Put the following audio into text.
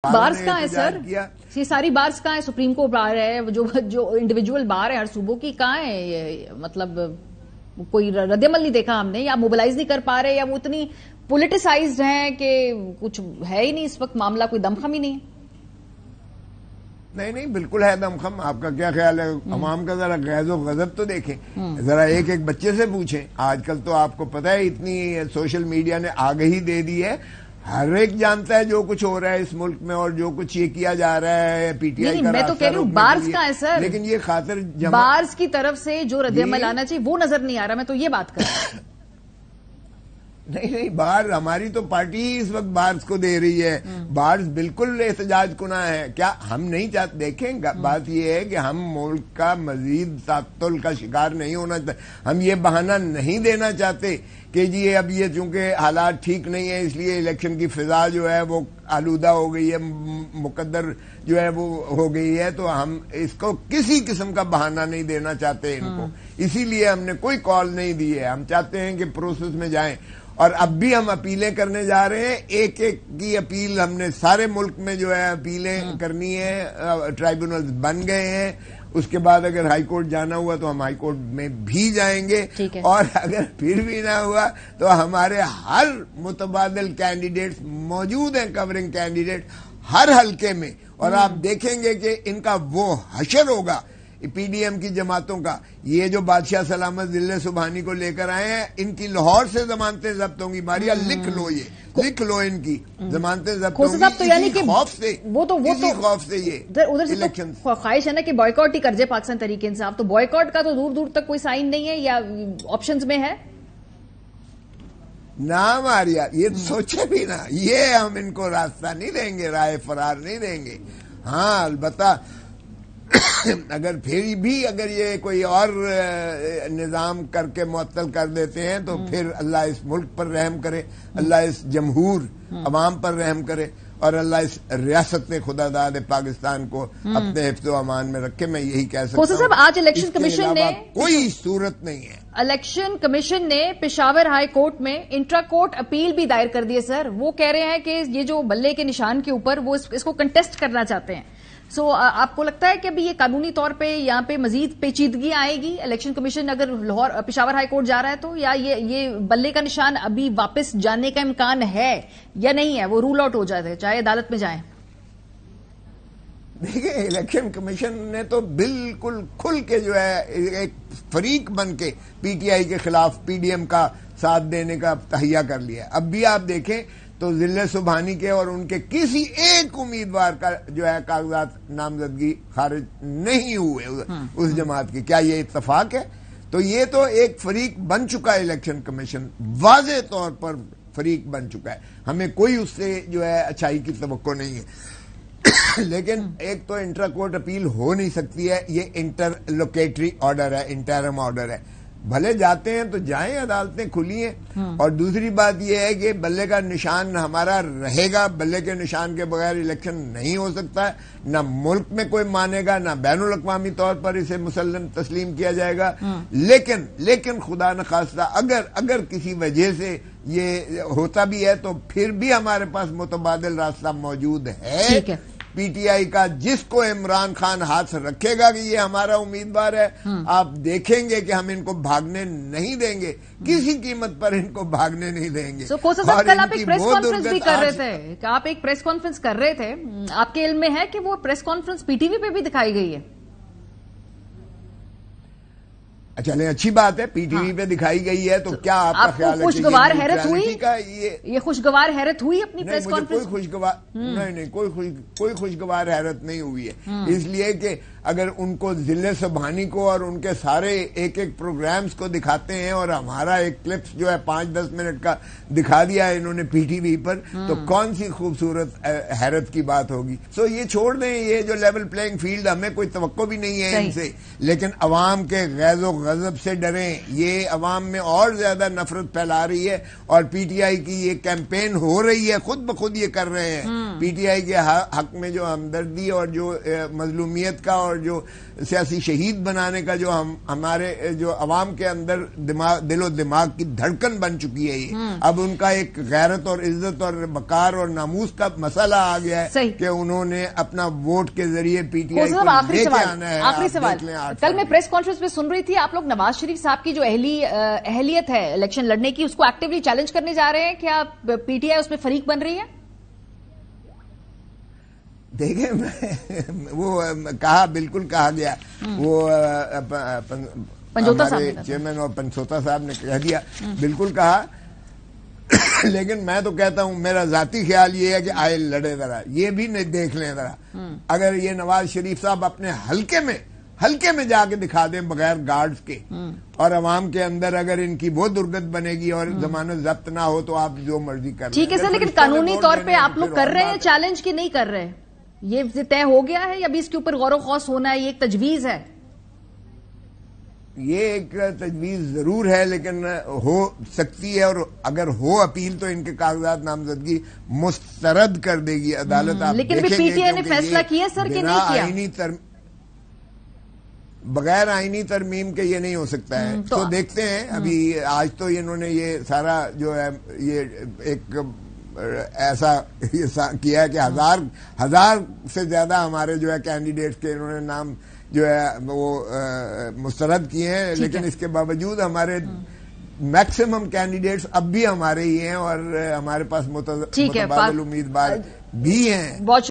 Bars کہاں ہے سر؟ یہ ساری بارز کہاں ہے؟ سپریم کورٹ بار ہے، جو انڈیویجول بار ہے ہر صوبوں کی، کہاں ہے یہ؟ مطلب کوئی رد عمل نہیں دیکھا ہم نے، یا موبلائز نہیں کر پا رہے، یا وہ اتنی پولیٹیسائزڈ ہیں کہ کچھ ہے ہی نہیں اس وقت معاملہ، کوئی دمخم ہی نہیں؟ نہیں بالکل ہے دمخم. آپ کا کیا خیال ہے؟ عوام کا ذرا غیظ و غضب تو دیکھیں، ذرا ایک ایک بچے سے پوچھیں. آج کل تو آپ کو پتہ ہے اتنی سوشل میڈیا نے آگہی دے دی ہے، ہر ایک جانتا ہے جو کچھ ہو رہا ہے اس ملک میں اور جو کچھ یہ کیا جا رہا ہے پی ٹی آئی کا. میں تو کہہ رہی ہوں بارز کا ہے سر، لیکن یہ خاطر بارز کی طرف سے جو رد عمل آنا چاہیے وہ نظر نہیں آ رہا. میں تو یہ بات کر رہا ہوں. نہیں بار ہماری تو پارٹی ہی اس وقت بارز کو دے رہی ہے. بارز بالکل احتجاج کناں ہے. کیا ہم نہیں چاہتے؟ دیکھیں بات یہ ہے کہ ہم ملک کا مزید تعطل کا شکار نہیں ہونا چاہتے. ہم یہ بہانہ نہیں دینا چاہتے کہ جی اب یہ چونکہ حالات ٹھیک نہیں ہیں اس لیے الیکشن کی فضا جو ہے وہ آلودہ ہو گئی ہے، مقدر جو ہے وہ ہو گئی ہے، تو ہم اس کو کسی قسم کا بہانہ نہیں دینا چاہتے ان کو. اسی لیے ہم نے کوئی کال نہیں دی ہے. ہم چاہتے ہیں کہ پروسیس میں جائیں، اور اب بھی ہم اپیلیں کرنے جا رہے ہیں. ایک ایک کی اپیل ہم نے سارے ملک میں جو ہے اپیلیں کرنی ہے. ٹرائیبونلز بن گئے ہیں. اس کے بعد اگر ہائی کورٹ جانا ہوا تو ہم ہائی کورٹ میں بھی جائیں گے، اور اگر پھر بھی نہ ہوا تو ہمارے ہر متبادل کینڈیڈیٹس موجود ہیں، کورنگ کینڈیڈیٹ ہر حلقے میں. اور آپ دیکھیں گے کہ ان کا وہ حشر ہوگا پی ڈی ایم کی جماعتوں کا. یہ جو بادشاہ سلامت ضلع سبحانی کو لے کر آئے ہیں، ان کی لاہور سے ضمانتیں ضبط ہوں گی. ماریا لکھ لو، یہ لکھ لو، ان کی ضمانتیں ضبط ہوں گی. اسی خوف سے یہ الیکشن خواہش ہے نا کہ بائیکاٹ ہی کر جائے پاکستان تحریک انصاف. تو بائیکاٹ کا تو دور دور تک کوئی سائن نہیں ہے یا آپشنز میں ہے؟ نہ ماریا، یہ سوچے بھی نا، یہ ہم ان کو راستہ نہیں دیں گے، راہ فرار نہیں دیں گے. ہاں البتہ اگر پھر بھی اگر یہ کوئی اور نظام کر کے معطل کر دیتے ہیں تو پھر اللہ اس ملک پر رحم کرے، اللہ اس جمہور عوام پر رحم کرے، اور اللہ اس ریاست خدا داد پاکستان کو اپنے حفظ و امان میں رکھے. میں یہی کہہ سکتا ہوں. صاحب آج الیکشن کمیشن نے کوئی صورت نہیں ہے. الیکشن کمیشن نے پشاور ہائی کورٹ میں انٹرا کورٹ اپیل بھی دائر کر دی ہے سر. وہ کہہ رہے ہیں کہ یہ جو بلے کے نشان کے اوپر وہ اس کو کنٹیسٹ کرنا چاہتے ہیں. سو آپ کو لگتا ہے کہ ابھی یہ قانونی طور پہ یہاں پہ مزید پیچیدگی آئے گی الیکشن کمیشن اگر پشاور ہائی کورٹ جا رہا ہے تو، یا یہ بلے کا نشان ابھی واپس جانے کا امکان ہے یا نہیں ہے؟ وہ رول آؤٹ ہو جاتے چاہے عدالت میں جائیں. دیکھیں الیکشن کمیشن نے تو بالکل کھل کے جو ہے ایک فریق بن کے پی ٹی آئی کے خلاف پی ڈی ایم کا ساتھ دینے کا تہیہ کر لیا. اب بھی آپ دیکھیں تو ضلع سبحانی کے اور ان کے کسی ایک امیدوار کا جو ہے کاغذات نامزدگی خارج نہیں ہوئے اس جماعت کی. کیا یہ اتفاق ہے؟ تو یہ تو ایک فریق بن چکا ہے الیکشن کمیشن، واضح طور پر فریق بن چکا ہے. ہمیں کوئی اس سے جو ہے اچھائی کی توقع نہیں ہے. لیکن ایک تو انٹرا کورٹ اپیل ہو نہیں سکتی ہے، یہ انٹر لوکیٹری آرڈر ہے، انٹرم آرڈر ہے. بھلے جاتے ہیں تو جائیں، عدالتیں کھلی ہیں. اور دوسری بات یہ ہے کہ بلے کا نشان ہمارا رہے گا. بلے کے نشان کے بغیر الیکشن نہیں ہو سکتا ہے. نہ ملک میں کوئی مانے گا، نہ بین الاقوامی طور پر اسے مسلم تسلیم کیا جائے گا. لیکن خدا نخواستہ اگر کسی وجہ سے یہ ہوتا بھی ہے تو پھر بھی ہمارے پاس متبادل راستہ موجود ہے. پی ٹی آئی کا جس کو عمران خان ہاتھ رکھے گا کہ یہ ہمارا امیدوار ہے، آپ دیکھیں گے کہ ہم ان کو بھاگنے نہیں دیں گے، کسی قیمت پر ان کو بھاگنے نہیں دیں گے. کوسا صاحب کل آپ ایک پریس کانفرنس بھی کر رہے تھے، آپ ایک پریس کانفرنس کر رہے تھے، آپ کے علم میں ہے کہ وہ press conference P T V پہ بھی دکھائی گئی ہے؟ چلیں اچھی بات ہے، پی ٹی وی پہ دکھائی گئی ہے تو کیا آپ کا خیال ہے خوشگوار حیرت ہوئی؟ یہ خوشگوار حیرت ہوئی اپنی پریس کانفرنس؟ کوئی خوشگوار حیرت نہیں ہوئی ہے. اس لیے کہ اگر ان کو ضلع سبحانی کو اور ان کے سارے ایک ایک پروگرامز کو دکھاتے ہیں اور ہمارا ایک کلپس جو ہے 5-10 منٹ کا دکھا دیا ہے انہوں نے پی ٹی وی پر، تو کون سی خوبصورت حیرت کی بات ہوگی. سو یہ چھوڑ دیں، یہ جو لیول پلینگ فیلڈ ہمیں کوئی توقع بھی نہیں ہے ان سے. لیکن عوام کے غیظ و غضب سے ڈریں. یہ عوام میں اور زیادہ نفرت پھیلا رہی ہے, اور پی ٹی آئی کی یہ کیمپین ہو رہی ہے, خود بخود یہ کر رہے ہیں. پی ٹی آئی کے حق میں جو ہمدردی اور جو مظلومیت کا اور جو سیاسی شہید بنانے کا جو ہمارے جو عوام کے اندر دل و دماغ کی دھڑکن بن چکی ہے, یہ اب ان کا ایک غیرت اور عزت اور وقار اور ناموس کا مسئلہ آ گیا ہے کہ انہوں نے اپنا ووٹ کے ذریعے پی ٹی آئی کو لے کے آنا ہے. آخری سوال, کل میں پریس کانفرنس میں سن رہی تھی آپ لوگ نواز شریف صاحب کی جو اہلیت ہے الیکشن لڑنے کی, اس کو ایکٹیولی چیلنج کرنے جا رہے ہیں. کیا پی ٹی آئی اس میں فریق بن رہی ہے؟ دیکھیں وہ کہا, بالکل کہا گیا, وہ ہمارے چیئرمین اور پنسوتا صاحب نے کہہ دیا, بالکل کہا. لیکن میں تو کہتا ہوں, میرا ذاتی خیال یہ ہے کہ آئے لڑے ذرا, یہ بھی نہیں دیکھ لیں ذرا. اگر یہ نواز شریف صاحب اپنے حلقے میں جا کے دکھا دیں بغیر گارڈز کے, اور عوام کے اندر اگر ان کی وہ درگت بنے گی اور ضمانت ضبط نہ ہو تو آپ جو مرضی کر لیں. ٹھیک ہے سر, لیکن قانونی طور پہ آپ لوگ کر رہے ہیں چیلنج کی نہیں کر رہے؟ یہ طے ہو گیا ہے یا ابھی اس کے اوپر غور و خوض ہونا ہے؟ یہ ایک تجویز ہے. یہ ایک تجویز ضرور ہے, لیکن ہو سکتی ہے, اور اگر ہو اپیل تو ان کے کاغذات نامزدگی مسترد کر دے گی عدالت. آپ لیکن ابھی پی ٹی آئی نے فیصلہ کیا سر کہ نہیں کیا؟ بغیر آئینی ترمیم کے یہ نہیں ہو سکتا ہے. تو دیکھتے ہیں. ابھی آج تو انہوں نے یہ سارا جو ہے یہ ایک ایسا کیا ہے کہ ہزار سے زیادہ ہمارے جو ہے کینڈیڈیٹس کے انہوں نے نام جو ہے وہ مسترد کیے ہیں, لیکن اس کے باوجود ہمارے میکسیمم کینڈیڈیٹس اب بھی ہمارے ہی ہیں, اور ہمارے پاس متبادل امیدوار بھی ہیں.